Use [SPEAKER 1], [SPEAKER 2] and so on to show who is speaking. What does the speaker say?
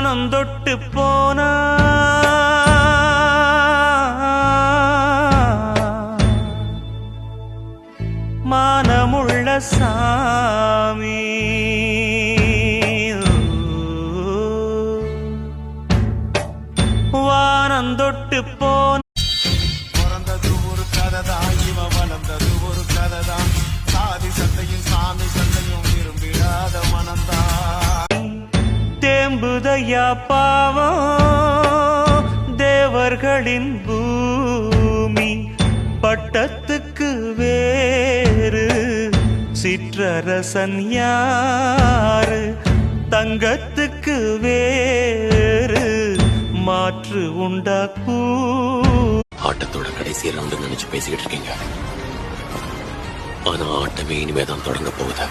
[SPEAKER 1] வானம் தொட்டு போனா மானமுள்ள சாமி வானம் தொட்டு போன
[SPEAKER 2] பிறந்தது ஒரு கதைதான், இவன் வளர்ந்தது ஒரு கதைதான். சாதி சந்தையும் சாமி சந்தையும் விரும்பிடாத மனந்தான்.
[SPEAKER 1] தேம்புதையா பாவம் தேவர்களின் பூமி, பட்டத்துக்கு வேறு சிற்றரசன் யாரு, தங்கத்துக்கு வேறு மாற்று உண்டாக்கூ.
[SPEAKER 3] ஆட்டத்தோட கடைசி ரவுண்டு நினைச்சு பேசிக்கிட்டு இருக்கீங்க, ஆனா ஆட்டமே இனிமேதான் தொடங்க போகுது.